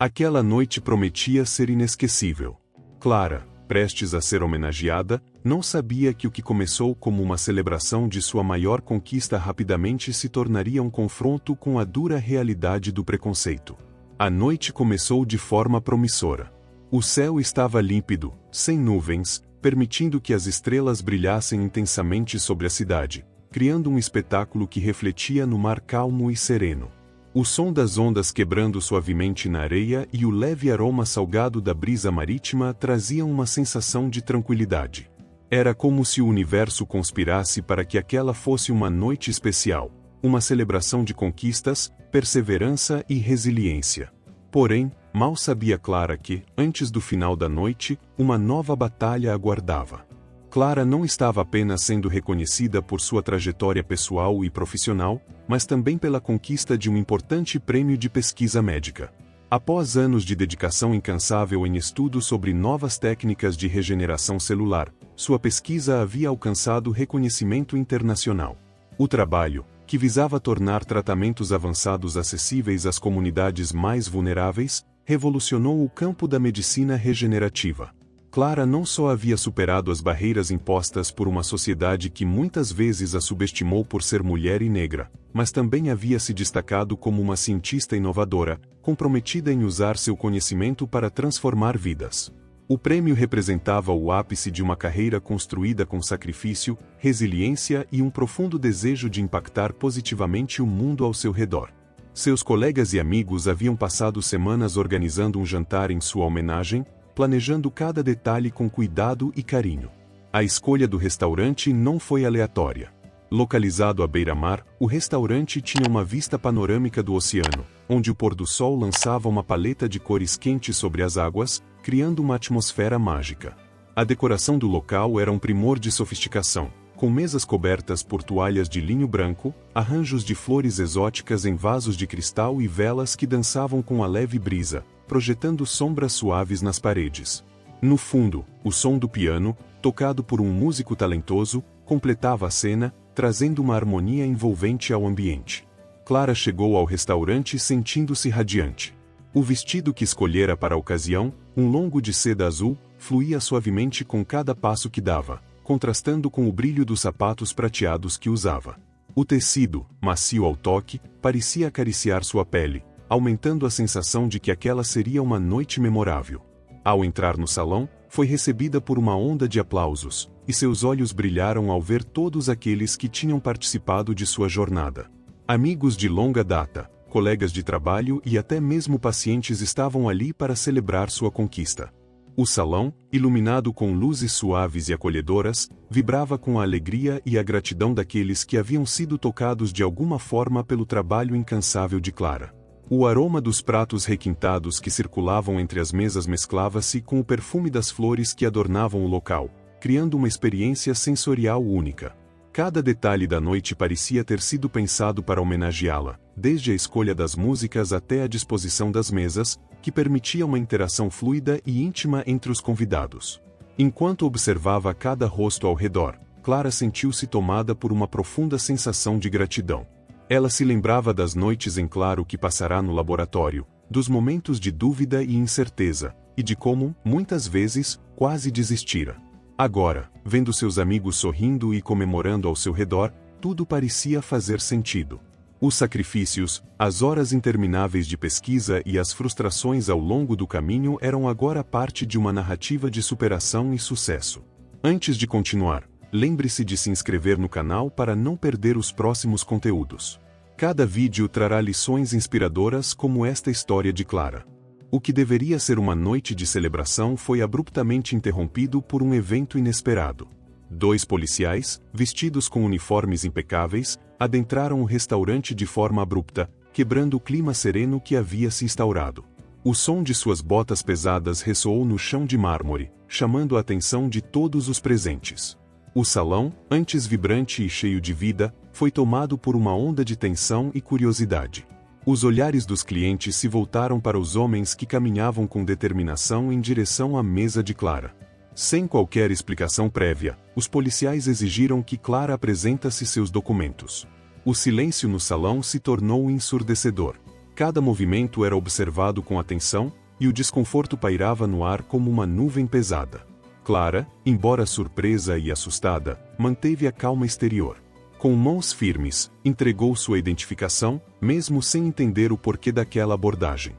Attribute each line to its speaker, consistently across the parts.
Speaker 1: Aquela noite prometia ser inesquecível. Clara, prestes a ser homenageada, não sabia que o que começou como uma celebração de sua maior conquista rapidamente se tornaria um confronto com a dura realidade do preconceito. A noite começou de forma promissora. O céu estava límpido, sem nuvens, permitindo que as estrelas brilhassem intensamente sobre a cidade, criando um espetáculo que refletia no mar calmo e sereno. O som das ondas quebrando suavemente na areia e o leve aroma salgado da brisa marítima traziam uma sensação de tranquilidade. Era como se o universo conspirasse para que aquela fosse uma noite especial, uma celebração de conquistas, perseverança e resiliência. Porém, mal sabia Clara que, antes do final da noite, uma nova batalha aguardava. Clara não estava apenas sendo reconhecida por sua trajetória pessoal e profissional, mas também pela conquista de um importante prêmio de pesquisa médica. Após anos de dedicação incansável em estudos sobre novas técnicas de regeneração celular, sua pesquisa havia alcançado reconhecimento internacional. O trabalho, que visava tornar tratamentos avançados acessíveis às comunidades mais vulneráveis, revolucionou o campo da medicina regenerativa. Clara não só havia superado as barreiras impostas por uma sociedade que muitas vezes a subestimou por ser mulher e negra, mas também havia se destacado como uma cientista inovadora, comprometida em usar seu conhecimento para transformar vidas. O prêmio representava o ápice de uma carreira construída com sacrifício, resiliência e um profundo desejo de impactar positivamente o mundo ao seu redor. Seus colegas e amigos haviam passado semanas organizando um jantar em sua homenagem, planejando cada detalhe com cuidado e carinho. A escolha do restaurante não foi aleatória. Localizado à beira-mar, o restaurante tinha uma vista panorâmica do oceano, onde o pôr-do-sol lançava uma paleta de cores quentes sobre as águas, criando uma atmosfera mágica. A decoração do local era um primor de sofisticação, com mesas cobertas por toalhas de linho branco, arranjos de flores exóticas em vasos de cristal e velas que dançavam com a leve brisa, projetando sombras suaves nas paredes. No fundo, o som do piano, tocado por um músico talentoso, completava a cena, trazendo uma harmonia envolvente ao ambiente. Clara chegou ao restaurante sentindo-se radiante. O vestido que escolhera para a ocasião, um longo de seda azul, fluía suavemente com cada passo que dava, contrastando com o brilho dos sapatos prateados que usava. O tecido, macio ao toque, parecia acariciar sua pele, aumentando a sensação de que aquela seria uma noite memorável. Ao entrar no salão, foi recebida por uma onda de aplausos, e seus olhos brilharam ao ver todos aqueles que tinham participado de sua jornada. Amigos de longa data, colegas de trabalho e até mesmo pacientes estavam ali para celebrar sua conquista. O salão, iluminado com luzes suaves e acolhedoras, vibrava com a alegria e a gratidão daqueles que haviam sido tocados de alguma forma pelo trabalho incansável de Clara. O aroma dos pratos requintados que circulavam entre as mesas mesclava-se com o perfume das flores que adornavam o local, criando uma experiência sensorial única. Cada detalhe da noite parecia ter sido pensado para homenageá-la, desde a escolha das músicas até a disposição das mesas, que permitia uma interação fluida e íntima entre os convidados. Enquanto observava cada rosto ao redor, Clara sentiu-se tomada por uma profunda sensação de gratidão. Ela se lembrava das noites em claro que passará no laboratório, dos momentos de dúvida e incerteza, e de como, muitas vezes, quase desistira. Agora, vendo seus amigos sorrindo e comemorando ao seu redor, tudo parecia fazer sentido. Os sacrifícios, as horas intermináveis de pesquisa e as frustrações ao longo do caminho eram agora parte de uma narrativa de superação e sucesso. Antes de continuar, lembre-se de se inscrever no canal para não perder os próximos conteúdos. Cada vídeo trará lições inspiradoras como esta história de Clara. O que deveria ser uma noite de celebração foi abruptamente interrompido por um evento inesperado. 2 policiais, vestidos com uniformes impecáveis, adentraram o restaurante de forma abrupta, quebrando o clima sereno que havia se instaurado. O som de suas botas pesadas ressoou no chão de mármore, chamando a atenção de todos os presentes. O salão, antes vibrante e cheio de vida, foi tomado por uma onda de tensão e curiosidade. Os olhares dos clientes se voltaram para os homens que caminhavam com determinação em direção à mesa de Clara. Sem qualquer explicação prévia, os policiais exigiram que Clara apresentasse seus documentos. O silêncio no salão se tornou ensurdecedor. Cada movimento era observado com atenção, e o desconforto pairava no ar como uma nuvem pesada. Clara, embora surpresa e assustada, manteve a calma exterior. Com mãos firmes, entregou sua identificação, mesmo sem entender o porquê daquela abordagem.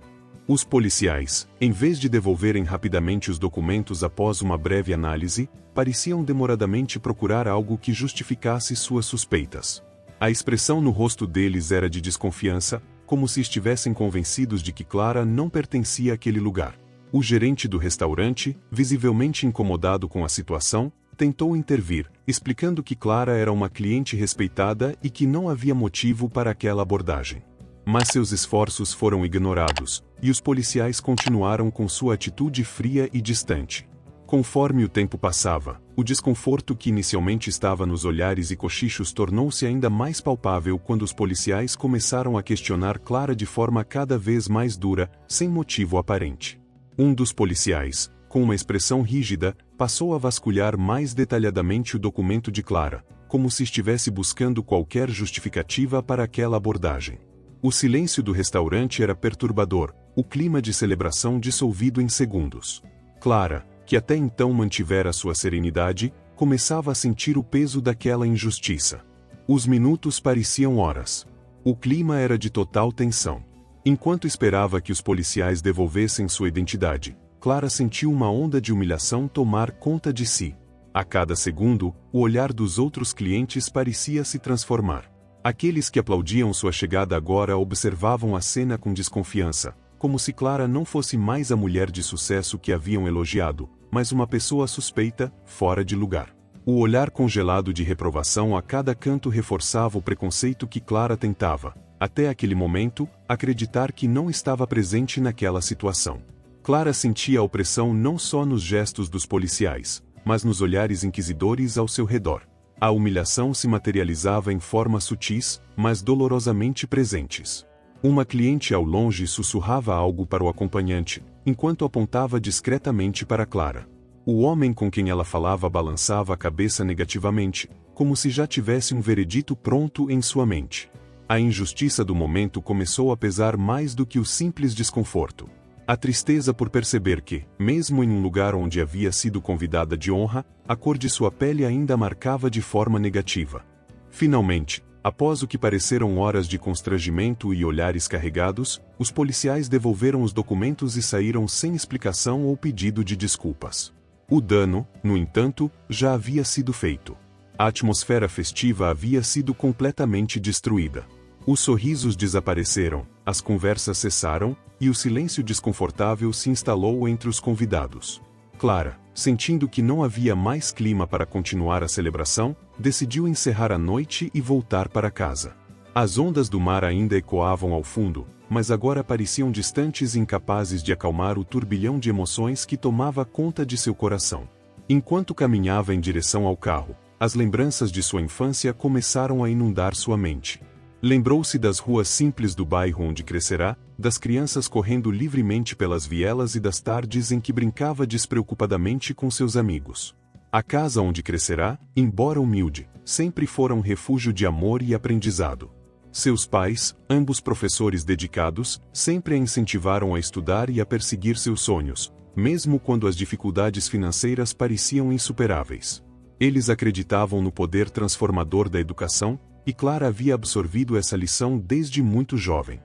Speaker 1: Os policiais, em vez de devolverem rapidamente os documentos após uma breve análise, pareciam demoradamente procurar algo que justificasse suas suspeitas. A expressão no rosto deles era de desconfiança, como se estivessem convencidos de que Clara não pertencia àquele lugar. O gerente do restaurante, visivelmente incomodado com a situação, tentou intervir, explicando que Clara era uma cliente respeitada e que não havia motivo para aquela abordagem. Mas seus esforços foram ignorados, e os policiais continuaram com sua atitude fria e distante. Conforme o tempo passava, o desconforto que inicialmente estava nos olhares e cochichos tornou-se ainda mais palpável quando os policiais começaram a questionar Clara de forma cada vez mais dura, sem motivo aparente. Um dos policiais, com uma expressão rígida, passou a vasculhar mais detalhadamente o documento de Clara, como se estivesse buscando qualquer justificativa para aquela abordagem. O silêncio do restaurante era perturbador, o clima de celebração dissolvido em segundos. Clara, que até então mantivera sua serenidade, começava a sentir o peso daquela injustiça. Os minutos pareciam horas. O clima era de total tensão. Enquanto esperava que os policiais devolvessem sua identidade, Clara sentiu uma onda de humilhação tomar conta de si. A cada segundo, o olhar dos outros clientes parecia se transformar. Aqueles que aplaudiam sua chegada agora observavam a cena com desconfiança, como se Clara não fosse mais a mulher de sucesso que haviam elogiado, mas uma pessoa suspeita, fora de lugar. O olhar congelado de reprovação a cada canto reforçava o preconceito que Clara tentava, até aquele momento, acreditar que não estava presente naquela situação. Clara sentia a opressão não só nos gestos dos policiais, mas nos olhares inquisidores ao seu redor. A humilhação se materializava em formas sutis, mas dolorosamente presentes. Uma cliente ao longe sussurrava algo para o acompanhante, enquanto apontava discretamente para Clara. O homem com quem ela falava balançava a cabeça negativamente, como se já tivesse um veredito pronto em sua mente. A injustiça do momento começou a pesar mais do que o simples desconforto. A tristeza por perceber que, mesmo em um lugar onde havia sido convidada de honra, a cor de sua pele ainda a marcava de forma negativa. Finalmente, após o que pareceram horas de constrangimento e olhares carregados, os policiais devolveram os documentos e saíram sem explicação ou pedido de desculpas. O dano, no entanto, já havia sido feito. A atmosfera festiva havia sido completamente destruída. Os sorrisos desapareceram, as conversas cessaram, e o silêncio desconfortável se instalou entre os convidados. Clara, sentindo que não havia mais clima para continuar a celebração, decidiu encerrar a noite e voltar para casa. As ondas do mar ainda ecoavam ao fundo, mas agora pareciam distantes e incapazes de acalmar o turbilhão de emoções que tomava conta de seu coração. Enquanto caminhava em direção ao carro, as lembranças de sua infância começaram a inundar sua mente. Lembrou-se das ruas simples do bairro onde crescerá, das crianças correndo livremente pelas vielas e das tardes em que brincava despreocupadamente com seus amigos. A casa onde crescerá, embora humilde, sempre fora um refúgio de amor e aprendizado. Seus pais, ambos professores dedicados, sempre a incentivaram a estudar e a perseguir seus sonhos, mesmo quando as dificuldades financeiras pareciam insuperáveis. Eles acreditavam no poder transformador da educação, e Clara havia absorvido essa lição desde muito jovem.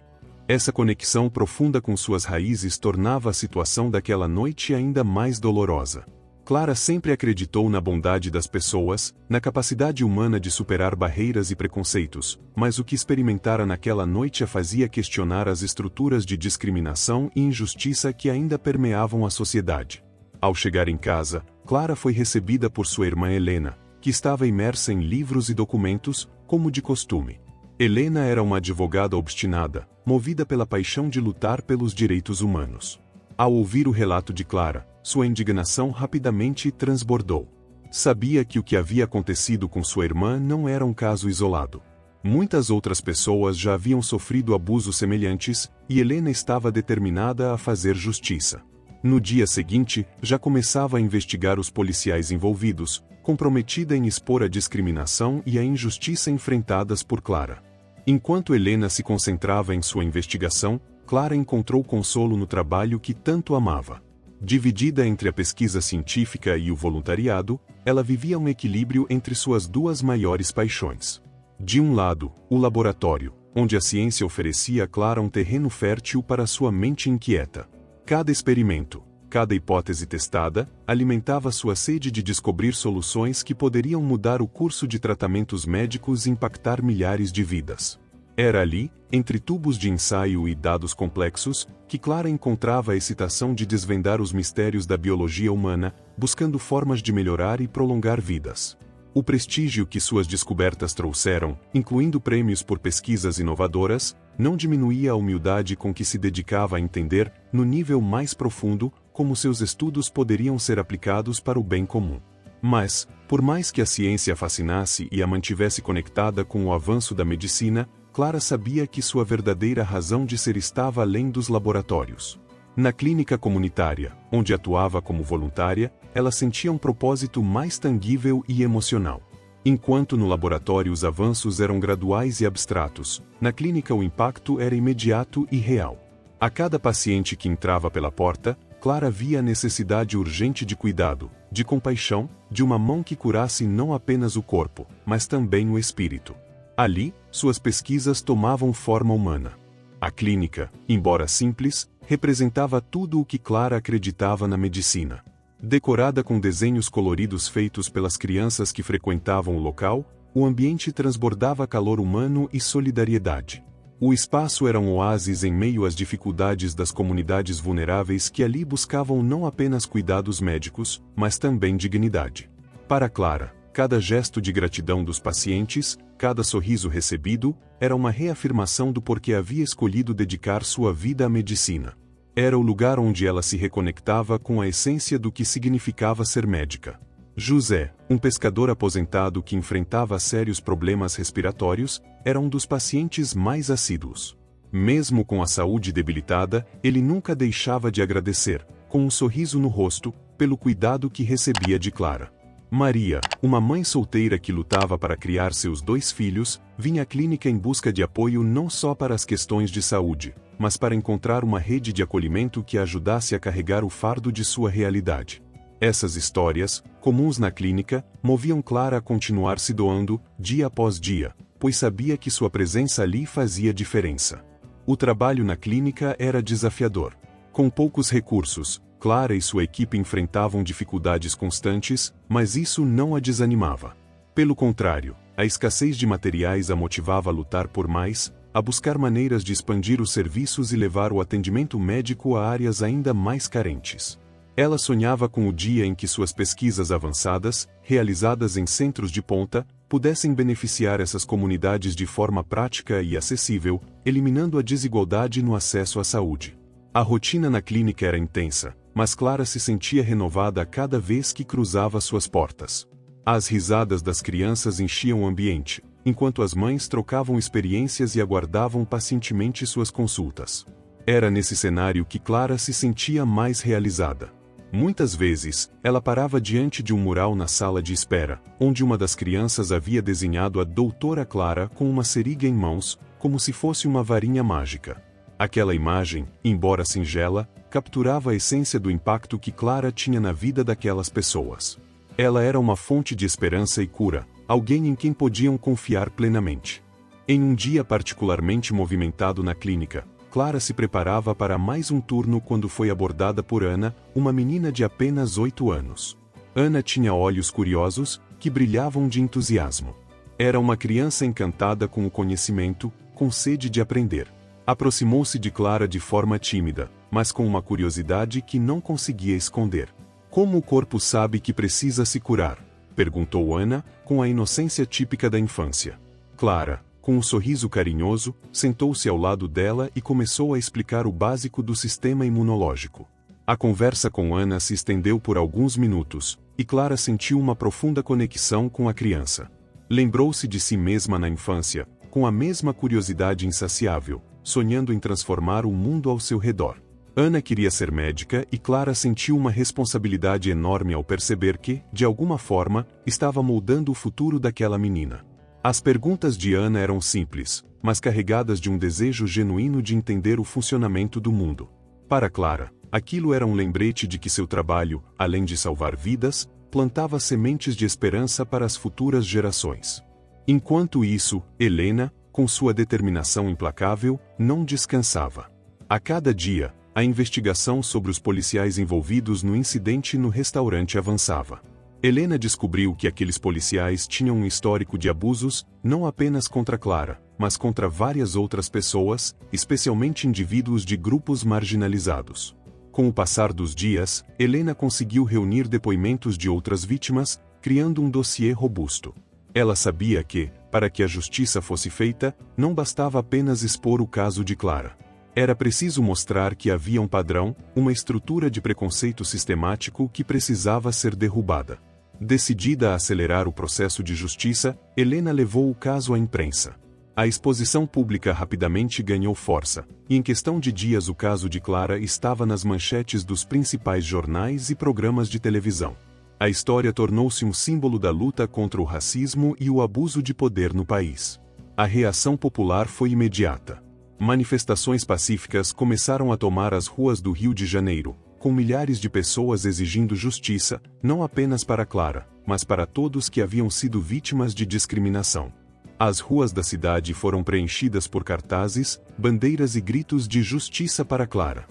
Speaker 1: Essa conexão profunda com suas raízes tornava a situação daquela noite ainda mais dolorosa. Clara sempre acreditou na bondade das pessoas, na capacidade humana de superar barreiras e preconceitos, mas o que experimentara naquela noite a fazia questionar as estruturas de discriminação e injustiça que ainda permeavam a sociedade. Ao chegar em casa, Clara foi recebida por sua irmã Helena, que estava imersa em livros e documentos, como de costume. Helena era uma advogada obstinada, movida pela paixão de lutar pelos direitos humanos. Ao ouvir o relato de Clara, sua indignação rapidamente transbordou. Sabia que o que havia acontecido com sua irmã não era um caso isolado. Muitas outras pessoas já haviam sofrido abusos semelhantes, e Helena estava determinada a fazer justiça. No dia seguinte, já começava a investigar os policiais envolvidos, comprometida em expor a discriminação e a injustiça enfrentadas por Clara. Enquanto Helena se concentrava em sua investigação, Clara encontrou consolo no trabalho que tanto amava. Dividida entre a pesquisa científica e o voluntariado, ela vivia um equilíbrio entre suas duas maiores paixões. De um lado, o laboratório, onde a ciência oferecia a Clara um terreno fértil para sua mente inquieta. Cada experimento, cada hipótese testada, alimentava sua sede de descobrir soluções que poderiam mudar o curso de tratamentos médicos e impactar milhares de vidas. Era ali, entre tubos de ensaio e dados complexos, que Clara encontrava a excitação de desvendar os mistérios da biologia humana, buscando formas de melhorar e prolongar vidas. O prestígio que suas descobertas trouxeram, incluindo prêmios por pesquisas inovadoras, não diminuía a humildade com que se dedicava a entender, no nível mais profundo, como seus estudos poderiam ser aplicados para o bem comum. Mas, por mais que a ciência a fascinasse e a mantivesse conectada com o avanço da medicina, Clara sabia que sua verdadeira razão de ser estava além dos laboratórios. Na clínica comunitária, onde atuava como voluntária, ela sentia um propósito mais tangível e emocional. Enquanto no laboratório os avanços eram graduais e abstratos, na clínica o impacto era imediato e real. A cada paciente que entrava pela porta, Clara via a necessidade urgente de cuidado, de compaixão, de uma mão que curasse não apenas o corpo, mas também o espírito. Ali, suas pesquisas tomavam forma humana. A clínica, embora simples, representava tudo o que Clara acreditava na medicina. Decorada com desenhos coloridos feitos pelas crianças que frequentavam o local, o ambiente transbordava calor humano e solidariedade. O espaço era um oásis em meio às dificuldades das comunidades vulneráveis que ali buscavam não apenas cuidados médicos, mas também dignidade. Para Clara, cada gesto de gratidão dos pacientes, cada sorriso recebido, era uma reafirmação do porquê havia escolhido dedicar sua vida à medicina. Era o lugar onde ela se reconectava com a essência do que significava ser médica. José, um pescador aposentado que enfrentava sérios problemas respiratórios, era um dos pacientes mais assíduos. Mesmo com a saúde debilitada, ele nunca deixava de agradecer, com um sorriso no rosto, pelo cuidado que recebia de Clara. Maria, uma mãe solteira que lutava para criar seus 2 filhos, vinha à clínica em busca de apoio não só para as questões de saúde, mas para encontrar uma rede de acolhimento que a ajudasse a carregar o fardo de sua realidade. Essas histórias, comuns na clínica, moviam Clara a continuar se doando, dia após dia, pois sabia que sua presença ali fazia diferença. O trabalho na clínica era desafiador. Com poucos recursos, Clara e sua equipe enfrentavam dificuldades constantes, mas isso não a desanimava. Pelo contrário, a escassez de materiais a motivava a lutar por mais, a buscar maneiras de expandir os serviços e levar o atendimento médico a áreas ainda mais carentes. Ela sonhava com o dia em que suas pesquisas avançadas, realizadas em centros de ponta, pudessem beneficiar essas comunidades de forma prática e acessível, eliminando a desigualdade no acesso à saúde. A rotina na clínica era intensa, mas Clara se sentia renovada a cada vez que cruzava suas portas. As risadas das crianças enchiam o ambiente, enquanto as mães trocavam experiências e aguardavam pacientemente suas consultas. Era nesse cenário que Clara se sentia mais realizada. Muitas vezes, ela parava diante de um mural na sala de espera, onde uma das crianças havia desenhado a doutora Clara com uma seringa em mãos, como se fosse uma varinha mágica. Aquela imagem, embora singela, capturava a essência do impacto que Clara tinha na vida daquelas pessoas. Ela era uma fonte de esperança e cura, alguém em quem podiam confiar plenamente. Em um dia particularmente movimentado na clínica, Clara se preparava para mais um turno quando foi abordada por Ana, uma menina de apenas 8 anos. Ana tinha olhos curiosos, que brilhavam de entusiasmo. Era uma criança encantada com o conhecimento, com sede de aprender. Aproximou-se de Clara de forma tímida, mas com uma curiosidade que não conseguia esconder. Como o corpo sabe que precisa se curar? Perguntou Ana, com a inocência típica da infância. Clara, com um sorriso carinhoso, sentou-se ao lado dela e começou a explicar o básico do sistema imunológico. A conversa com Ana se estendeu por alguns minutos, e Clara sentiu uma profunda conexão com a criança. Lembrou-se de si mesma na infância, com a mesma curiosidade insaciável, sonhando em transformar o mundo ao seu redor. Ana queria ser médica e Clara sentiu uma responsabilidade enorme ao perceber que, de alguma forma, estava moldando o futuro daquela menina. As perguntas de Ana eram simples, mas carregadas de um desejo genuíno de entender o funcionamento do mundo. Para Clara, aquilo era um lembrete de que seu trabalho, além de salvar vidas, plantava sementes de esperança para as futuras gerações. Enquanto isso, Helena, com sua determinação implacável, não descansava. A cada dia, a investigação sobre os policiais envolvidos no incidente no restaurante avançava. Helena descobriu que aqueles policiais tinham um histórico de abusos, não apenas contra Clara, mas contra várias outras pessoas, especialmente indivíduos de grupos marginalizados. Com o passar dos dias, Helena conseguiu reunir depoimentos de outras vítimas, criando um dossiê robusto. Ela sabia que, para que a justiça fosse feita, não bastava apenas expor o caso de Clara. Era preciso mostrar que havia um padrão, uma estrutura de preconceito sistemático que precisava ser derrubada. Decidida a acelerar o processo de justiça, Helena levou o caso à imprensa. A exposição pública rapidamente ganhou força, e em questão de dias o caso de Clara estava nas manchetes dos principais jornais e programas de televisão. A história tornou-se um símbolo da luta contra o racismo e o abuso de poder no país. A reação popular foi imediata. Manifestações pacíficas começaram a tomar as ruas do Rio de Janeiro, com milhares de pessoas exigindo justiça, não apenas para Clara, mas para todos que haviam sido vítimas de discriminação. As ruas da cidade foram preenchidas por cartazes, bandeiras e gritos de justiça para Clara.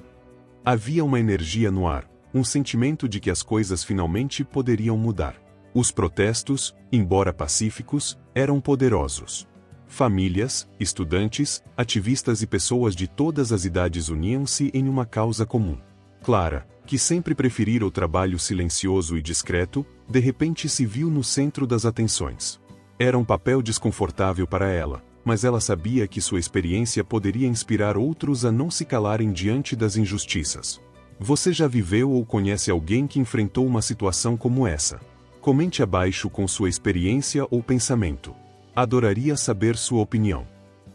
Speaker 1: Havia uma energia no ar, um sentimento de que as coisas finalmente poderiam mudar. Os protestos, embora pacíficos, eram poderosos. Famílias, estudantes, ativistas e pessoas de todas as idades uniam-se em uma causa comum. Clara, que sempre preferira o trabalho silencioso e discreto, de repente se viu no centro das atenções. Era um papel desconfortável para ela, mas ela sabia que sua experiência poderia inspirar outros a não se calarem diante das injustiças. Você já viveu ou conhece alguém que enfrentou uma situação como essa? Comente abaixo com sua experiência ou pensamento. Adoraria saber sua opinião.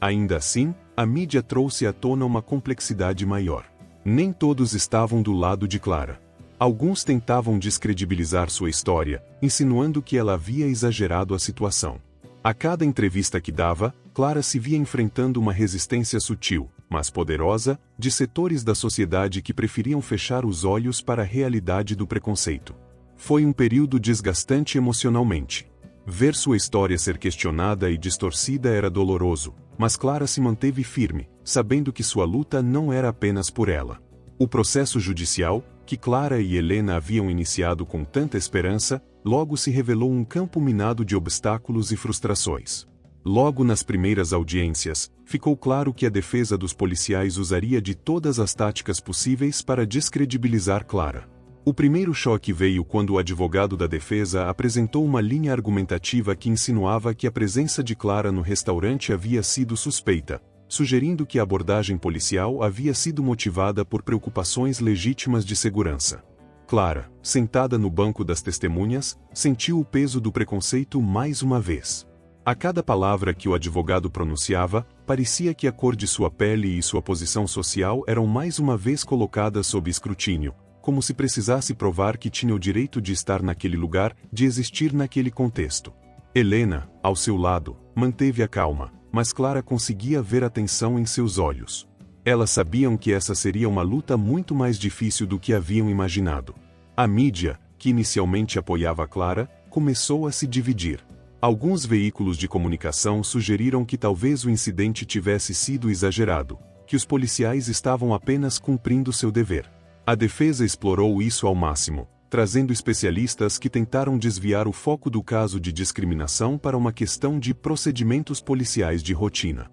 Speaker 1: Ainda assim, a mídia trouxe à tona uma complexidade maior. Nem todos estavam do lado de Clara. Alguns tentavam descredibilizar sua história, insinuando que ela havia exagerado a situação. A cada entrevista que dava, Clara se via enfrentando uma resistência sutil, mas poderosa, de setores da sociedade que preferiam fechar os olhos para a realidade do preconceito. Foi um período desgastante emocionalmente. Ver sua história ser questionada e distorcida era doloroso, mas Clara se manteve firme, sabendo que sua luta não era apenas por ela. O processo judicial, que Clara e Helena haviam iniciado com tanta esperança, logo se revelou um campo minado de obstáculos e frustrações. Logo nas primeiras audiências, ficou claro que a defesa dos policiais usaria de todas as táticas possíveis para descredibilizar Clara. O primeiro choque veio quando o advogado da defesa apresentou uma linha argumentativa que insinuava que a presença de Clara no restaurante havia sido suspeita, sugerindo que a abordagem policial havia sido motivada por preocupações legítimas de segurança. Clara, sentada no banco das testemunhas, sentiu o peso do preconceito mais uma vez. A cada palavra que o advogado pronunciava, parecia que a cor de sua pele e sua posição social eram mais uma vez colocadas sob escrutínio, como se precisasse provar que tinha o direito de estar naquele lugar, de existir naquele contexto. Helena, ao seu lado, manteve a calma, mas Clara conseguia ver a tensão em seus olhos. Elas sabiam que essa seria uma luta muito mais difícil do que haviam imaginado. A mídia, que inicialmente apoiava Clara, começou a se dividir. Alguns veículos de comunicação sugeriram que talvez o incidente tivesse sido exagerado, que os policiais estavam apenas cumprindo seu dever. A defesa explorou isso ao máximo, trazendo especialistas que tentaram desviar o foco do caso de discriminação para uma questão de procedimentos policiais de rotina.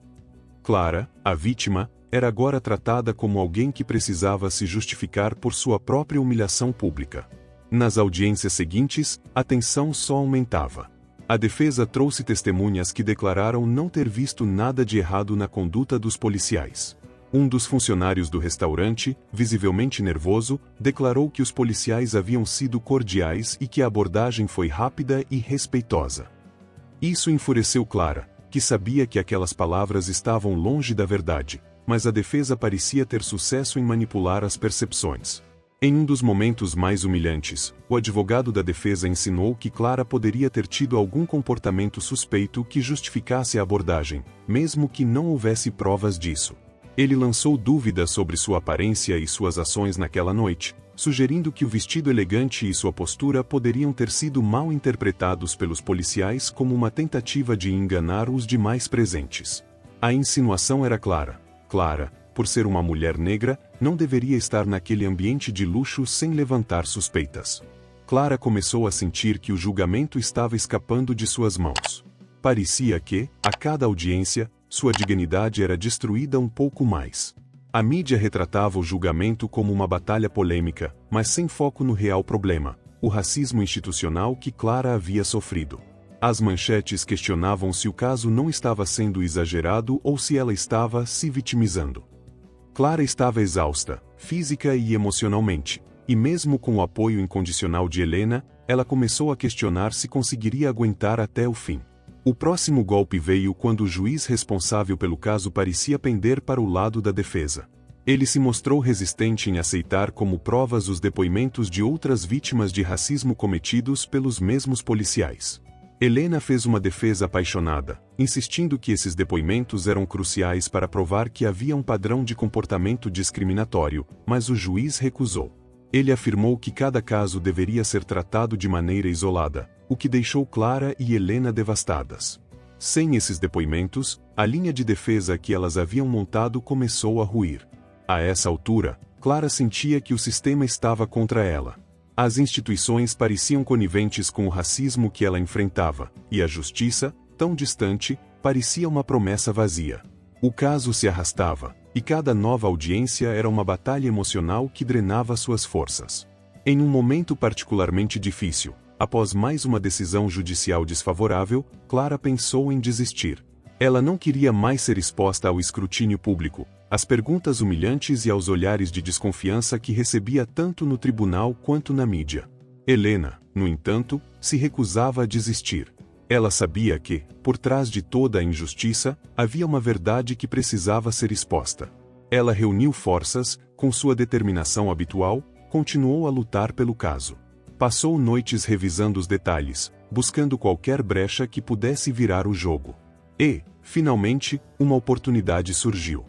Speaker 1: Clara, a vítima, era agora tratada como alguém que precisava se justificar por sua própria humilhação pública. Nas audiências seguintes, a tensão só aumentava. A defesa trouxe testemunhas que declararam não ter visto nada de errado na conduta dos policiais. Um dos funcionários do restaurante, visivelmente nervoso, declarou que os policiais haviam sido cordiais e que a abordagem foi rápida e respeitosa. Isso enfureceu Clara, que sabia que aquelas palavras estavam longe da verdade, mas a defesa parecia ter sucesso em manipular as percepções. Em um dos momentos mais humilhantes, o advogado da defesa insinuou que Clara poderia ter tido algum comportamento suspeito que justificasse a abordagem, mesmo que não houvesse provas disso. Ele lançou dúvidas sobre sua aparência e suas ações naquela noite, sugerindo que o vestido elegante e sua postura poderiam ter sido mal interpretados pelos policiais como uma tentativa de enganar os demais presentes. A insinuação era clara. Clara, por ser uma mulher negra, não deveria estar naquele ambiente de luxo sem levantar suspeitas. Clara começou a sentir que o julgamento estava escapando de suas mãos. Parecia que, a cada audiência, sua dignidade era destruída um pouco mais. A mídia retratava o julgamento como uma batalha polêmica, mas sem foco no real problema, o racismo institucional que Clara havia sofrido. As manchetes questionavam se o caso não estava sendo exagerado ou se ela estava se vitimizando. Clara estava exausta, física e emocionalmente, e mesmo com o apoio incondicional de Helena, ela começou a questionar se conseguiria aguentar até o fim. O próximo golpe veio quando o juiz responsável pelo caso parecia pender para o lado da defesa. Ele se mostrou resistente em aceitar como provas os depoimentos de outras vítimas de racismo cometidos pelos mesmos policiais. Helena fez uma defesa apaixonada, insistindo que esses depoimentos eram cruciais para provar que havia um padrão de comportamento discriminatório, mas o juiz recusou. Ele afirmou que cada caso deveria ser tratado de maneira isolada, o que deixou Clara e Helena devastadas. Sem esses depoimentos, a linha de defesa que elas haviam montado começou a ruir. A essa altura, Clara sentia que o sistema estava contra ela. As instituições pareciam coniventes com o racismo que ela enfrentava, e a justiça, tão distante, parecia uma promessa vazia. O caso se arrastava, e cada nova audiência era uma batalha emocional que drenava suas forças. Em um momento particularmente difícil, após mais uma decisão judicial desfavorável, Clara pensou em desistir. Ela não queria mais ser exposta ao escrutínio público, às perguntas humilhantes e aos olhares de desconfiança que recebia tanto no tribunal quanto na mídia. Helena, no entanto, se recusava a desistir. Ela sabia que, por trás de toda a injustiça, havia uma verdade que precisava ser exposta. Ela reuniu forças, com sua determinação habitual, continuou a lutar pelo caso. Passou noites revisando os detalhes, buscando qualquer brecha que pudesse virar o jogo. E, finalmente, uma oportunidade surgiu.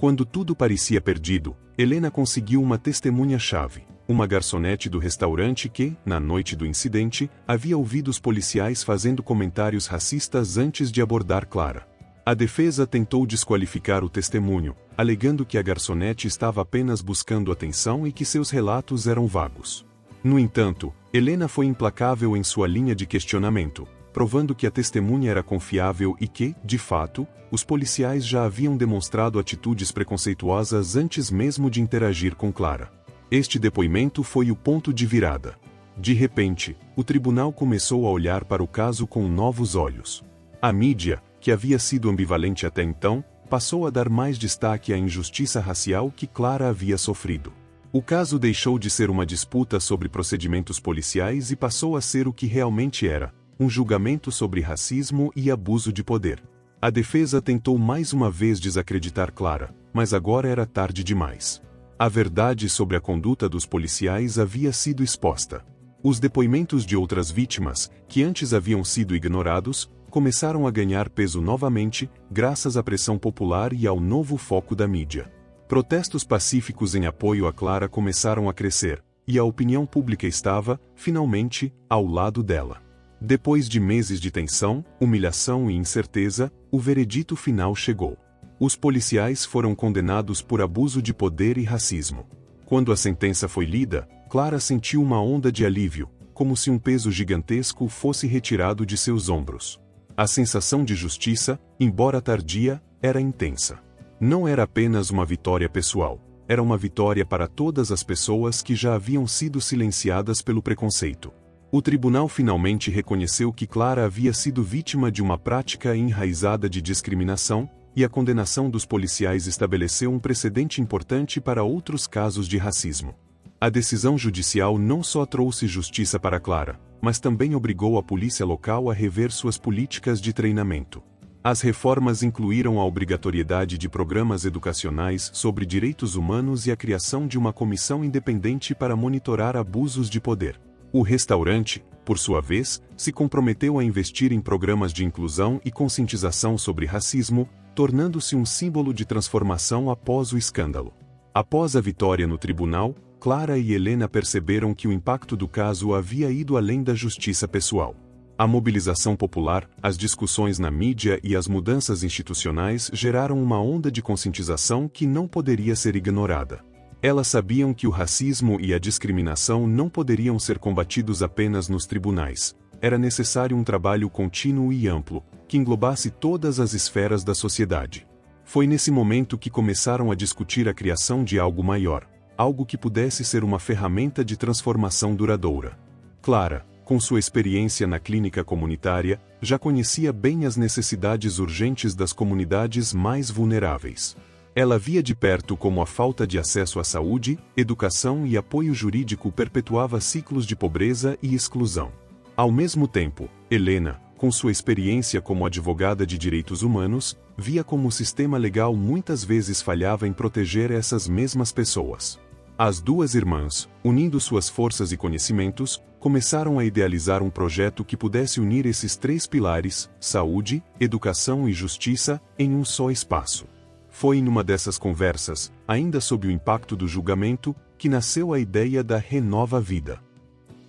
Speaker 1: Quando tudo parecia perdido, Helena conseguiu uma testemunha-chave, uma garçonete do restaurante que, na noite do incidente, havia ouvido os policiais fazendo comentários racistas antes de abordar Clara. A defesa tentou desqualificar o testemunho, alegando que a garçonete estava apenas buscando atenção e que seus relatos eram vagos. No entanto, Helena foi implacável em sua linha de questionamento, provando que a testemunha era confiável e que, de fato, os policiais já haviam demonstrado atitudes preconceituosas antes mesmo de interagir com Clara. Este depoimento foi o ponto de virada. De repente, o tribunal começou a olhar para o caso com novos olhos. A mídia, que havia sido ambivalente até então, passou a dar mais destaque à injustiça racial que Clara havia sofrido. O caso deixou de ser uma disputa sobre procedimentos policiais e passou a ser o que realmente era: um julgamento sobre racismo e abuso de poder. A defesa tentou mais uma vez desacreditar Clara, mas agora era tarde demais. A verdade sobre a conduta dos policiais havia sido exposta. Os depoimentos de outras vítimas, que antes haviam sido ignorados, começaram a ganhar peso novamente, graças à pressão popular e ao novo foco da mídia. Protestos pacíficos em apoio a Clara começaram a crescer, e a opinião pública estava, finalmente, ao lado dela. Depois de meses de tensão, humilhação e incerteza, o veredito final chegou. Os policiais foram condenados por abuso de poder e racismo. Quando a sentença foi lida, Clara sentiu uma onda de alívio, como se um peso gigantesco fosse retirado de seus ombros. A sensação de justiça, embora tardia, era intensa. Não era apenas uma vitória pessoal, era uma vitória para todas as pessoas que já haviam sido silenciadas pelo preconceito. O tribunal finalmente reconheceu que Clara havia sido vítima de uma prática enraizada de discriminação, e a condenação dos policiais estabeleceu um precedente importante para outros casos de racismo. A decisão judicial não só trouxe justiça para Clara, mas também obrigou a polícia local a rever suas políticas de treinamento. As reformas incluíram a obrigatoriedade de programas educacionais sobre direitos humanos e a criação de uma comissão independente para monitorar abusos de poder. O restaurante, por sua vez, se comprometeu a investir em programas de inclusão e conscientização sobre racismo, tornando-se um símbolo de transformação após o escândalo. Após a vitória no tribunal, Clara e Helena perceberam que o impacto do caso havia ido além da justiça pessoal. A mobilização popular, as discussões na mídia e as mudanças institucionais geraram uma onda de conscientização que não poderia ser ignorada. Elas sabiam que o racismo e a discriminação não poderiam ser combatidos apenas nos tribunais. Era necessário um trabalho contínuo e amplo, que englobasse todas as esferas da sociedade. Foi nesse momento que começaram a discutir a criação de algo maior, algo que pudesse ser uma ferramenta de transformação duradoura. Clara, com sua experiência na clínica comunitária, já conhecia bem as necessidades urgentes das comunidades mais vulneráveis. Ela via de perto como a falta de acesso à saúde, educação e apoio jurídico perpetuava ciclos de pobreza e exclusão. Ao mesmo tempo, Helena, com sua experiência como advogada de direitos humanos, via como o sistema legal muitas vezes falhava em proteger essas mesmas pessoas. As duas irmãs, unindo suas forças e conhecimentos, começaram a idealizar um projeto que pudesse unir esses três pilares, saúde, educação e justiça, em um só espaço. Foi em uma dessas conversas, ainda sob o impacto do julgamento, que nasceu a ideia da Renova Vida.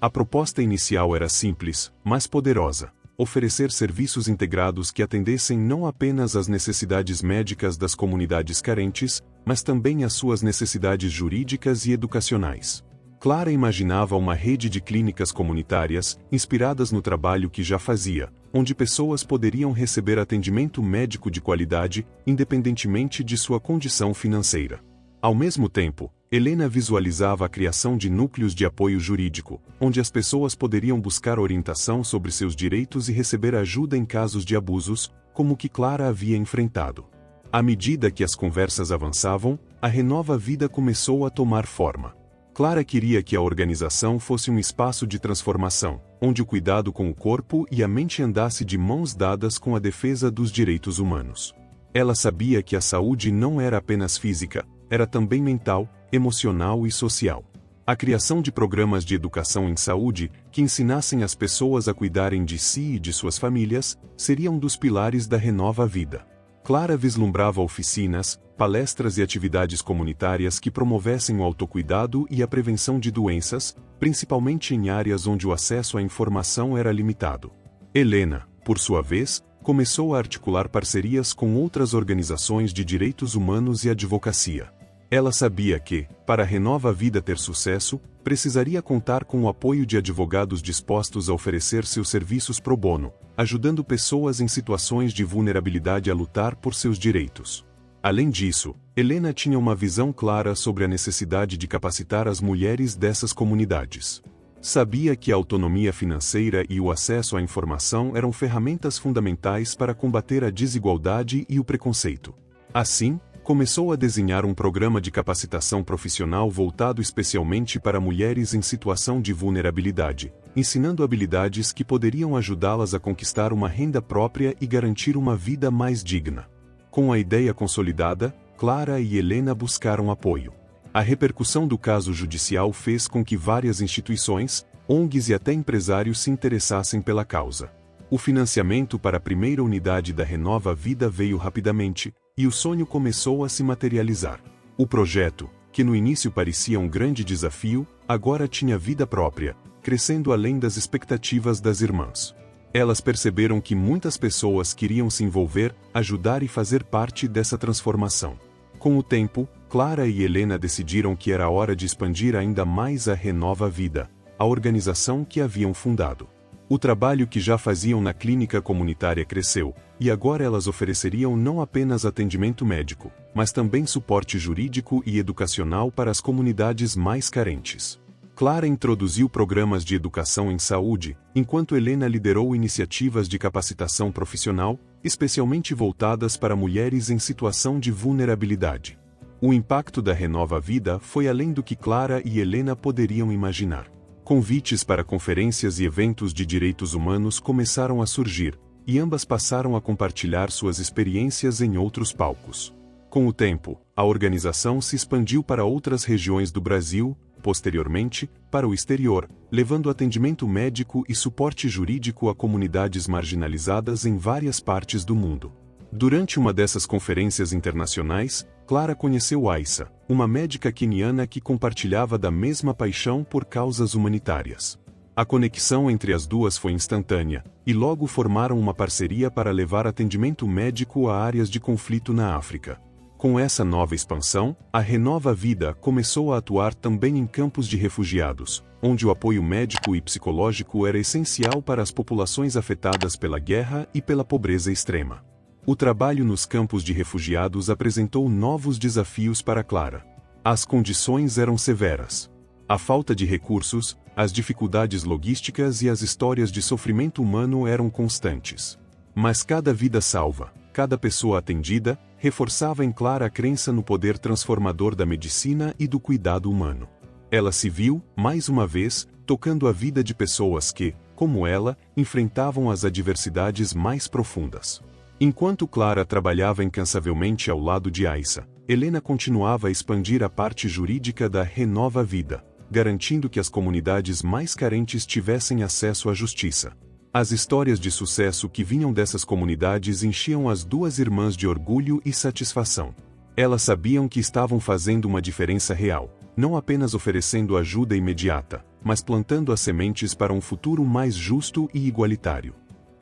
Speaker 1: A proposta inicial era simples, mas poderosa: oferecer serviços integrados que atendessem não apenas às necessidades médicas das comunidades carentes, mas também às suas necessidades jurídicas e educacionais. Clara imaginava uma rede de clínicas comunitárias, inspiradas no trabalho que já fazia, onde pessoas poderiam receber atendimento médico de qualidade, independentemente de sua condição financeira. Ao mesmo tempo, Helena visualizava a criação de núcleos de apoio jurídico, onde as pessoas poderiam buscar orientação sobre seus direitos e receber ajuda em casos de abusos, como o que Clara havia enfrentado. À medida que as conversas avançavam, a Renova Vida começou a tomar forma. Clara queria que a organização fosse um espaço de transformação, onde o cuidado com o corpo e a mente andasse de mãos dadas com a defesa dos direitos humanos. Ela sabia que a saúde não era apenas física, era também mental, emocional e social. A criação de programas de educação em saúde, que ensinassem as pessoas a cuidarem de si e de suas famílias, seria um dos pilares da Renova Vida. Clara vislumbrava oficinas, palestras e atividades comunitárias que promovessem o autocuidado e a prevenção de doenças, principalmente em áreas onde o acesso à informação era limitado. Helena, por sua vez, começou a articular parcerias com outras organizações de direitos humanos e advocacia. Ela sabia que, para a Renova Vida ter sucesso, precisaria contar com o apoio de advogados dispostos a oferecer seus serviços pro bono, ajudando pessoas em situações de vulnerabilidade a lutar por seus direitos. Além disso, Helena tinha uma visão clara sobre a necessidade de capacitar as mulheres dessas comunidades. Sabia que a autonomia financeira e o acesso à informação eram ferramentas fundamentais para combater a desigualdade e o preconceito. Assim, começou a desenhar um programa de capacitação profissional voltado especialmente para mulheres em situação de vulnerabilidade, ensinando habilidades que poderiam ajudá-las a conquistar uma renda própria e garantir uma vida mais digna. Com a ideia consolidada, Clara e Helena buscaram apoio. A repercussão do caso judicial fez com que várias instituições, ONGs e até empresários se interessassem pela causa. O financiamento para a primeira unidade da Renova Vida veio rapidamente, e o sonho começou a se materializar. O projeto, que no início parecia um grande desafio, agora tinha vida própria, crescendo além das expectativas das irmãs. Elas perceberam que muitas pessoas queriam se envolver, ajudar e fazer parte dessa transformação. Com o tempo, Clara e Helena decidiram que era hora de expandir ainda mais a Renova Vida, a organização que haviam fundado. O trabalho que já faziam na clínica comunitária cresceu, e agora elas ofereceriam não apenas atendimento médico, mas também suporte jurídico e educacional para as comunidades mais carentes. Clara introduziu programas de educação em saúde, enquanto Helena liderou iniciativas de capacitação profissional, especialmente voltadas para mulheres em situação de vulnerabilidade. O impacto da Renova Vida foi além do que Clara e Helena poderiam imaginar. Convites para conferências e eventos de direitos humanos começaram a surgir, e ambas passaram a compartilhar suas experiências em outros palcos. Com o tempo, a organização se expandiu para outras regiões do Brasil, posteriormente, para o exterior, levando atendimento médico e suporte jurídico a comunidades marginalizadas em várias partes do mundo. Durante uma dessas conferências internacionais, Clara conheceu Aissa, uma médica queniana que compartilhava da mesma paixão por causas humanitárias. A conexão entre as duas foi instantânea, e logo formaram uma parceria para levar atendimento médico a áreas de conflito na África. Com essa nova expansão, a Renova Vida começou a atuar também em campos de refugiados, onde o apoio médico e psicológico era essencial para as populações afetadas pela guerra e pela pobreza extrema. O trabalho nos campos de refugiados apresentou novos desafios para Clara. As condições eram severas. A falta de recursos, as dificuldades logísticas e as histórias de sofrimento humano eram constantes. Mas cada vida salva, cada pessoa atendida, reforçava em Clara a crença no poder transformador da medicina e do cuidado humano. Ela se viu, mais uma vez, tocando a vida de pessoas que, como ela, enfrentavam as adversidades mais profundas. Enquanto Clara trabalhava incansavelmente ao lado de Aissa, Helena continuava a expandir a parte jurídica da Renova Vida, garantindo que as comunidades mais carentes tivessem acesso à justiça. As histórias de sucesso que vinham dessas comunidades enchiam as duas irmãs de orgulho e satisfação. Elas sabiam que estavam fazendo uma diferença real, não apenas oferecendo ajuda imediata, mas plantando as sementes para um futuro mais justo e igualitário.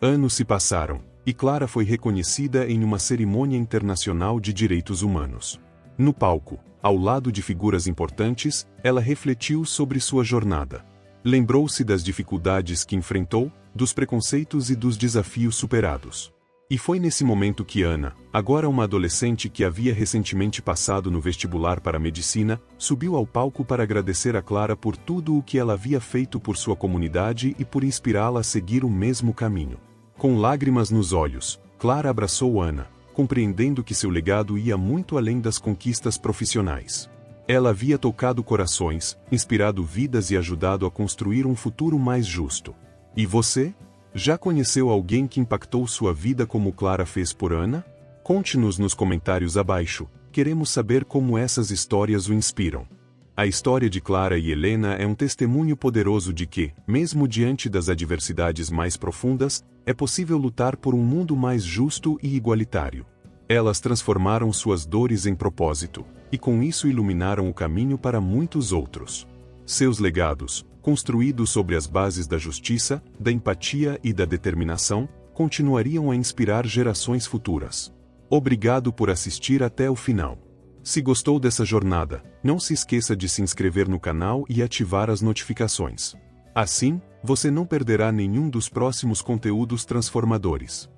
Speaker 1: Anos se passaram, e Clara foi reconhecida em uma cerimônia internacional de direitos humanos. No palco, ao lado de figuras importantes, ela refletiu sobre sua jornada. Lembrou-se das dificuldades que enfrentou, dos preconceitos e dos desafios superados. E foi nesse momento que Ana, agora uma adolescente que havia recentemente passado no vestibular para medicina, subiu ao palco para agradecer a Clara por tudo o que ela havia feito por sua comunidade e por inspirá-la a seguir o mesmo caminho. Com lágrimas nos olhos, Clara abraçou Ana, compreendendo que seu legado ia muito além das conquistas profissionais. Ela havia tocado corações, inspirado vidas e ajudado a construir um futuro mais justo. E você? Já conheceu alguém que impactou sua vida como Clara fez por Ana? Conte-nos nos comentários abaixo, queremos saber como essas histórias o inspiram. A história de Clara e Helena é um testemunho poderoso de que, mesmo diante das adversidades mais profundas, é possível lutar por um mundo mais justo e igualitário. Elas transformaram suas dores em propósito, e com isso iluminaram o caminho para muitos outros. Seus legados, construídos sobre as bases da justiça, da empatia e da determinação, continuariam a inspirar gerações futuras. Obrigado por assistir até o final. Se gostou dessa jornada, não se esqueça de se inscrever no canal e ativar as notificações. Assim, você não perderá nenhum dos próximos conteúdos transformadores.